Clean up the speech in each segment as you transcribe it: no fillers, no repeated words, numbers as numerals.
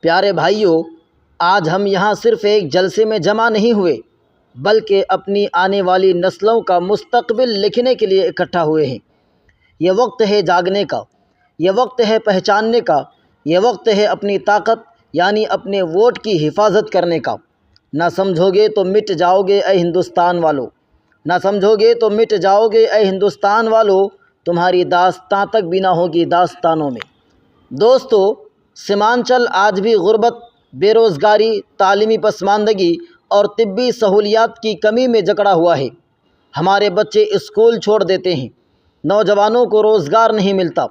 پیارے بھائیوں، آج ہم یہاں صرف ایک جلسے میں جمع نہیں ہوئے، بلکہ اپنی آنے والی نسلوں کا مستقبل لکھنے کے لیے اکٹھا ہوئے ہیں۔ یہ وقت ہے جاگنے کا، یہ وقت ہے پہچاننے کا، یہ وقت ہے اپنی طاقت یعنی اپنے ووٹ کی حفاظت کرنے کا۔ نہ سمجھو گے تو مٹ جاؤ گے اے ہندوستان والو، نہ سمجھو گے تو مٹ جاؤ گے اے ہندوستان والو، تمہاری داستاں تک بھی نہ ہوگی داستانوں میں۔ دوستو، سیمانچل آج بھی غربت، بے روزگاری، تعلیمی پسماندگی اور طبی سہولیات کی کمی میں جکڑا ہوا ہے۔ ہمارے بچے اسکول چھوڑ دیتے ہیں، نوجوانوں کو روزگار نہیں ملتا،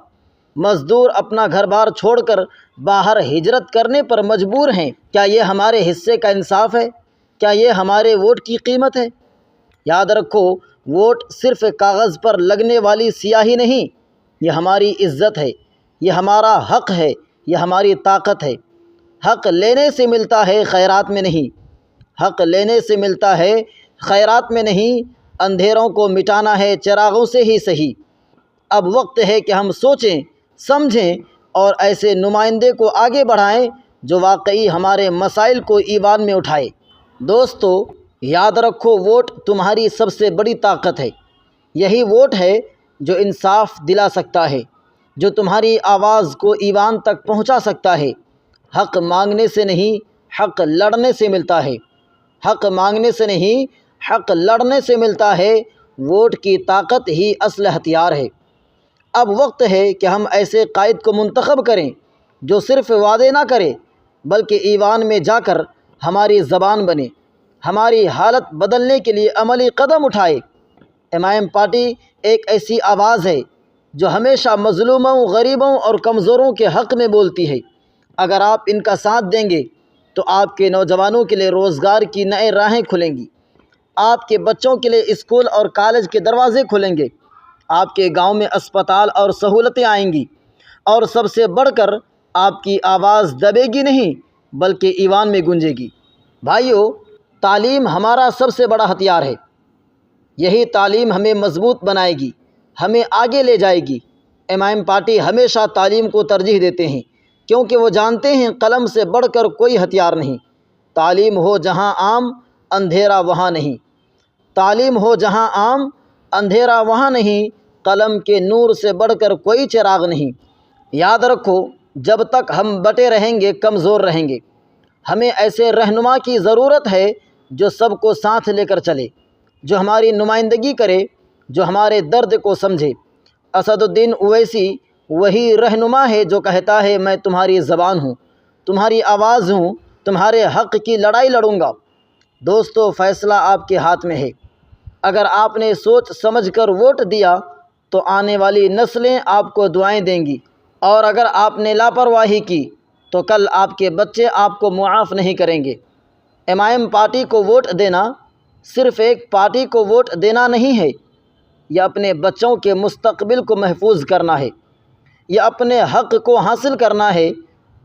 مزدور اپنا گھر بار چھوڑ کر باہر ہجرت کرنے پر مجبور ہیں۔ کیا یہ ہمارے حصے کا انصاف ہے؟ کیا یہ ہمارے ووٹ کی قیمت ہے؟ یاد رکھو، ووٹ صرف کاغذ پر لگنے والی سیاہی نہیں، یہ ہماری عزت ہے، یہ ہمارا حق ہے، یہ ہماری طاقت ہے۔ حق لینے سے ملتا ہے، خیرات میں نہیں۔ حق لینے سے ملتا ہے، خیرات میں نہیں۔ اندھیروں کو مٹانا ہے چراغوں سے ہی صحیح۔ اب وقت ہے کہ ہم سوچیں، سمجھیں اور ایسے نمائندے کو آگے بڑھائیں جو واقعی ہمارے مسائل کو ایوان میں اٹھائے۔ دوستو، یاد رکھو، ووٹ تمہاری سب سے بڑی طاقت ہے۔ یہی ووٹ ہے جو انصاف دلا سکتا ہے، جو تمہاری آواز کو ایوان تک پہنچا سکتا ہے۔ حق مانگنے سے نہیں، حق لڑنے سے ملتا ہے۔ حق مانگنے سے نہیں، حق لڑنے سے ملتا ہے۔ ووٹ کی طاقت ہی اصل ہتھیار ہے۔ اب وقت ہے کہ ہم ایسے قائد کو منتخب کریں جو صرف وعدے نہ کرے بلکہ ایوان میں جا کر ہماری زبان بنے، ہماری حالت بدلنے کے لیے عملی قدم اٹھائے۔ ایم پارٹی ایک ایسی آواز ہے جو ہمیشہ مظلوموں، غریبوں اور کمزوروں کے حق میں بولتی ہے۔ اگر آپ ان کا ساتھ دیں گے تو آپ کے نوجوانوں کے لیے روزگار کی نئے راہیں کھلیں گی، آپ کے بچوں کے لیے اسکول اور کالج کے دروازے کھلیں گے، آپ کے گاؤں میں اسپتال اور سہولتیں آئیں گی، اور سب سے بڑھ کر آپ کی آواز دبے گی نہیں بلکہ ایوان میں گونجے گی۔ بھائیو، تعلیم ہمارا سب سے بڑا ہتھیار ہے۔ یہی تعلیم ہمیں مضبوط بنائے گی، ہمیں آگے لے جائے گی۔ ایم پارٹی ہمیشہ تعلیم کو ترجیح دیتے ہیں کیونکہ وہ جانتے ہیں قلم سے بڑھ کر کوئی ہتھیار نہیں۔ تعلیم ہو جہاں عام، اندھیرا وہاں نہیں۔ تعلیم ہو جہاں عام، اندھیرا وہاں نہیں۔ قلم کے نور سے بڑھ کر کوئی چراغ نہیں۔ یاد رکھو، جب تک ہم بٹے رہیں گے کمزور رہیں گے۔ ہمیں ایسے رہنما کی ضرورت ہے جو سب کو ساتھ لے کر چلے، جو ہماری نمائندگی کرے، جو ہمارے درد کو سمجھے۔ اسد الدین اویسی وہی رہنما ہے جو کہتا ہے، میں تمہاری زبان ہوں، تمہاری آواز ہوں، تمہارے حق کی لڑائی لڑوں گا۔ دوستو، فیصلہ آپ کے ہاتھ میں ہے۔ اگر آپ نے سوچ سمجھ کر ووٹ دیا تو آنے والی نسلیں آپ کو دعائیں دیں گی، اور اگر آپ نے لاپرواہی کی تو کل آپ کے بچے آپ کو معاف نہیں کریں گے۔ ایم پارٹی کو ووٹ دینا صرف ایک پارٹی کو ووٹ دینا نہیں ہے، یہ اپنے بچوں کے مستقبل کو محفوظ کرنا ہے، یہ اپنے حق کو حاصل کرنا ہے،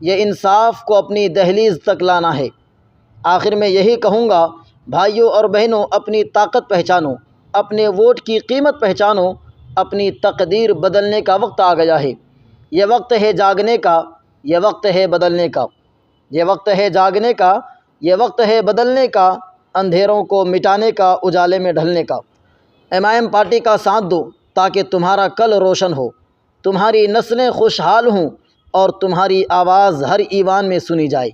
یہ انصاف کو اپنی دہلیز تک لانا ہے۔ آخر میں یہی کہوں گا، بھائیوں اور بہنوں، اپنی طاقت پہچانو، اپنے ووٹ کی قیمت پہچانو، اپنی تقدیر بدلنے کا وقت آ گیا ہے۔ یہ وقت ہے جاگنے کا، یہ وقت ہے بدلنے کا، یہ وقت ہے جاگنے کا، یہ وقت ہے بدلنے کا، اندھیروں کو مٹانے کا، اجالے میں ڈھلنے کا۔ ایم پارٹی کا ساتھ دو تاکہ تمہارا کل روشن ہو، تمہاری نسلیں خوشحال ہوں اور تمہاری آواز ہر ایوان میں سنی جائے۔